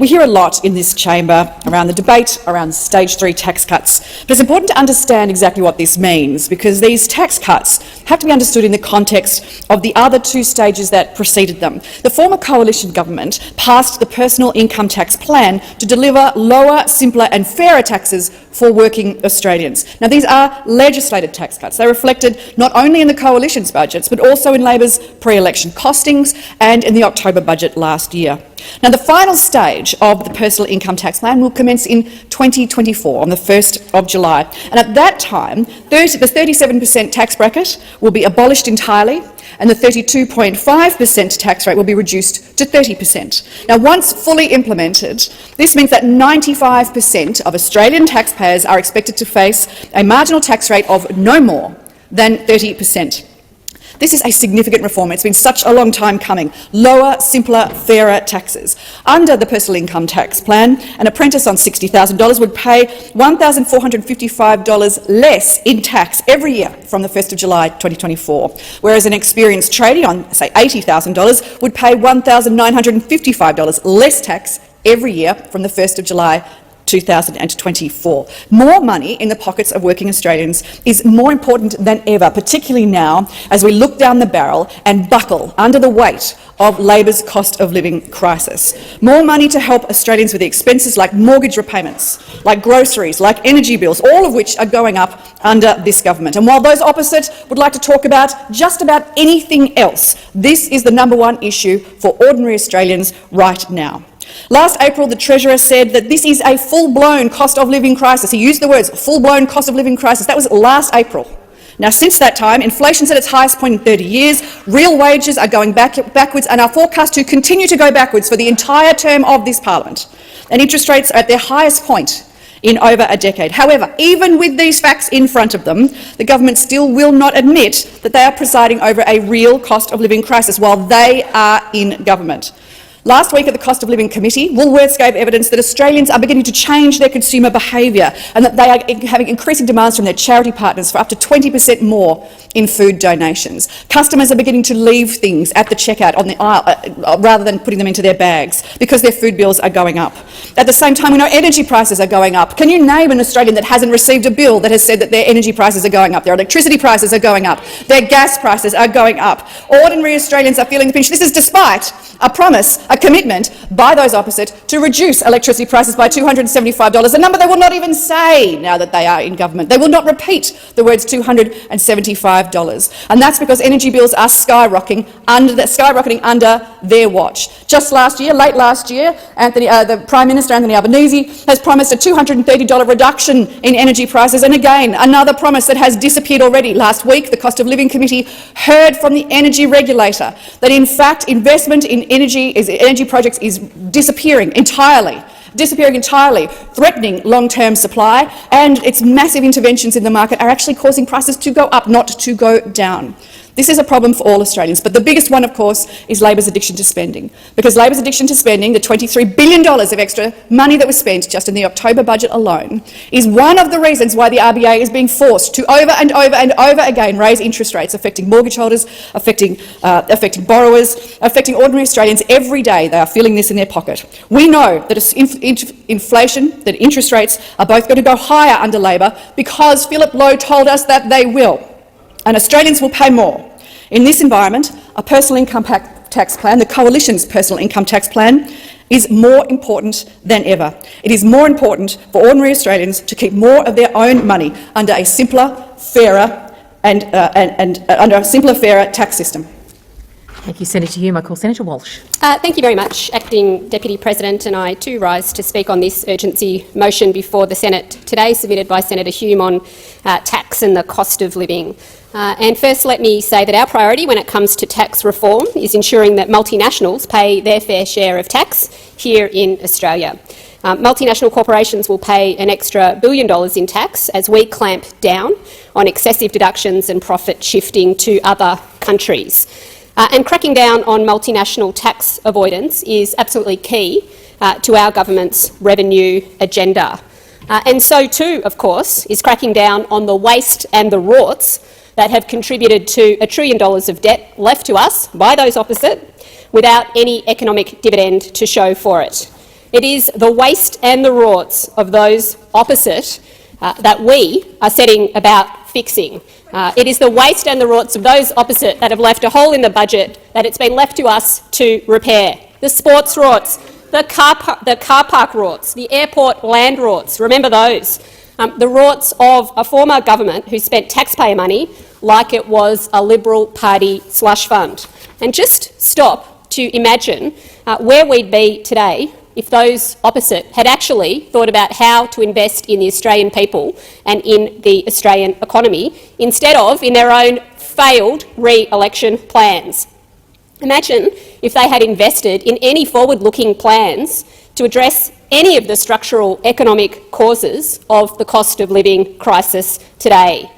We hear a lot in this chamber around the debate around stage 3 tax cuts, but it's important to understand exactly what this means, because these tax cuts have to be understood in the context of the other 2 stages that preceded them. The former coalition government passed the personal income tax plan to deliver lower, simpler and fairer taxes for working Australians. Now, these are legislated tax cuts. They're reflected not only in the coalition's budgets, but also in Labor's pre-election costings and in the October budget last year. Now, the final stage of the personal income tax plan will commence in 2024, on the 1st of July. And at that time, the 37% tax bracket will be abolished entirely, and the 32.5% tax rate will be reduced to 30%. Now, once fully implemented, this means that 95% of Australian taxpayers are expected to face a marginal tax rate of no more than 30%. This is a significant reform. It's been such a long time coming. Lower, simpler, fairer taxes. Under the personal income tax plan, an apprentice on $60,000 would pay $1,455 less in tax every year from the 1st of July 2024, whereas an experienced tradie on, say, $80,000 would pay $1,955 less tax every year from the 1st of July 2024. More money in the pockets of working Australians is more important than ever, particularly now as we look down the barrel and buckle under the weight of Labor's cost of living crisis. More money to help Australians with the expenses like mortgage repayments, like groceries, like energy bills, all of which are going up under this government. And while those opposite would like to talk about just about anything else, this is the #1 issue for ordinary Australians right now. Last April, the Treasurer said that this is a full-blown cost of living crisis. He used the words full-blown cost of living crisis. That was last April. Now, since that time, inflation's at its highest point in 30 years, real wages are going backwards and are forecast to continue to go backwards for the entire term of this parliament. And interest rates are at their highest point in over a decade. However, even with these facts in front of them, the government still will not admit that they are presiding over a real cost of living crisis while they are in government. Last week at the Cost of Living Committee, Woolworths gave evidence that Australians are beginning to change their consumer behaviour and that they are having increasing demands from their charity partners for up to 20% more in food donations. Customers are beginning to leave things at the checkout on the aisle rather than putting them into their bags because their food bills are going up. At the same time, we know energy prices are going up. Can you name an Australian that hasn't received a bill that has said that their energy prices are going up, their electricity prices are going up, their gas prices are going up? Ordinary Australians are feeling the pinch. This is despite a promise, a commitment by those opposite to reduce electricity prices by $275, a number they will not even say now that they are in government. They will not repeat the words $275. And that's because energy bills are skyrocketing under their watch. Just last year, late last year, the Prime Minister, Anthony Albanese, has promised a $230 reduction in energy prices, and again, another promise that has disappeared already. Last week, the Cost of Living Committee heard from the energy regulator that, in fact, investment in energy projects is disappearing entirely, threatening long-term supply, and its massive interventions in the market are actually causing prices to go up, not to go down. This is a problem for all Australians, but the biggest one, of course, is Labor's addiction to spending. Because Labor's addiction to spending, the $23 billion of extra money that was spent just in the October budget alone, is one of the reasons why the RBA is being forced to over and over again raise interest rates, affecting mortgage holders, affecting borrowers, affecting ordinary Australians every day. They are feeling this in their pocket. We know that inflation, that interest rates are both going to go higher under Labor because Philip Lowe told us that they will. And Australians will pay more. In this environment, a personal income tax plan, the Coalition's personal income tax plan, is more important than ever. It is more important for ordinary Australians to keep more of their own money under a simpler, fairer tax system. Thank you, Senator Hume. I call Senator Walsh. Thank you very much, Acting Deputy President, and I too rise to speak on this urgency motion before the Senate today, submitted by Senator Hume on tax and the cost of living. And first, let me say that our priority when it comes to tax reform is ensuring that multinationals pay their fair share of tax here in Australia. Multinational corporations will pay an extra $1 billion in tax as we clamp down on excessive deductions and profit shifting to other countries. And cracking down on multinational tax avoidance is absolutely key to our government's revenue agenda. And so too, of course, is cracking down on the waste and the rorts that have contributed to $1 trillion of debt left to us by those opposite without any economic dividend to show for it. It is the waste and the rorts of those opposite that we are setting about fixing. It is the waste and the rorts of those opposite that have left a hole in the budget that it's been left to us to repair. The sports rorts, the car park rorts, the airport land rorts, remember those. The rorts of a former government who spent taxpayer money like it was a Liberal Party slush fund. And just stop to imagine where we'd be today if those opposite had actually thought about how to invest in the Australian people and in the Australian economy instead of in their own failed re-election plans. Imagine if they had invested in any forward-looking plans to address any of the structural economic causes of the cost of living crisis today.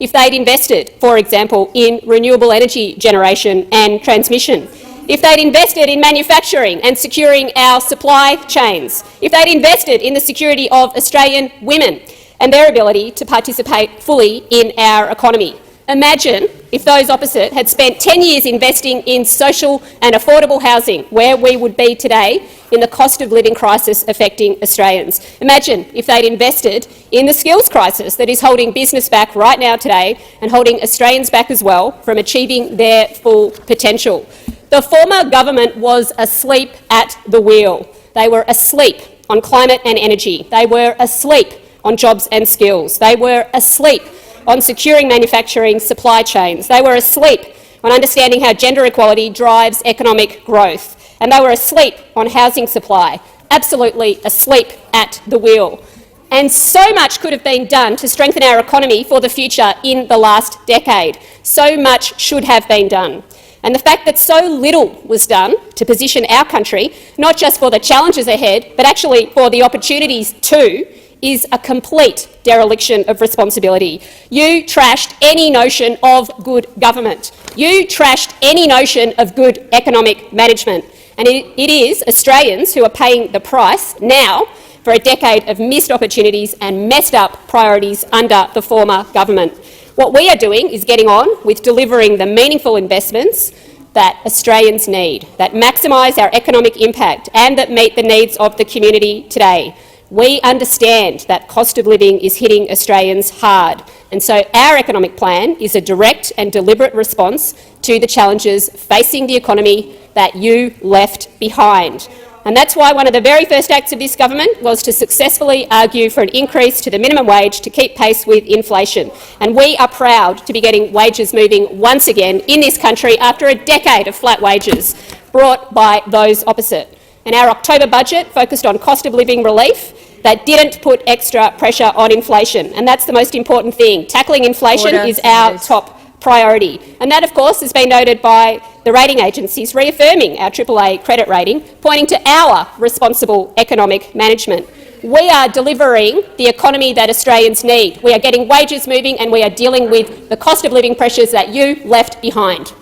If they'd invested, for example, in renewable energy generation and transmission, if they'd invested in manufacturing and securing our supply chains, if they'd invested in the security of Australian women and their ability to participate fully in our economy. Imagine if those opposite had spent 10 years investing in social and affordable housing, where we would be today in the cost of living crisis affecting Australians. Imagine if they'd invested in the skills crisis that is holding business back right now today and holding Australians back as well from achieving their full potential. The former government was asleep at the wheel. They were asleep on climate and energy. They were asleep on jobs and skills. They were asleep on securing manufacturing supply chains. They were asleep on understanding how gender equality drives economic growth. And they were asleep on housing supply, absolutely asleep at the wheel. And so much could have been done to strengthen our economy for the future in the last decade. So much should have been done. And the fact that so little was done to position our country, not just for the challenges ahead, but actually for the opportunities too, is a complete dereliction of responsibility. You trashed any notion of good government. You trashed any notion of good economic management. And it is Australians who are paying the price now for a decade of missed opportunities and messed up priorities under the former government. What we are doing is getting on with delivering the meaningful investments that Australians need, that maximise our economic impact and that meet the needs of the community today. We understand that cost of living is hitting Australians hard, and so our economic plan is a direct and deliberate response to the challenges facing the economy that you left behind. And that's why one of the very first acts of this government was to successfully argue for an increase to the minimum wage to keep pace with inflation. And we are proud to be getting wages moving once again in this country after a decade of flat wages brought by those opposite. And our October budget focused on cost of living relief that didn't put extra pressure on inflation. And that's the most important thing. Tackling inflation is our top priority. And that, of course, has been noted by the rating agencies reaffirming our AAA credit rating, pointing to our responsible economic management. We are delivering the economy that Australians need. We are getting wages moving and we are dealing with the cost of living pressures that you left behind.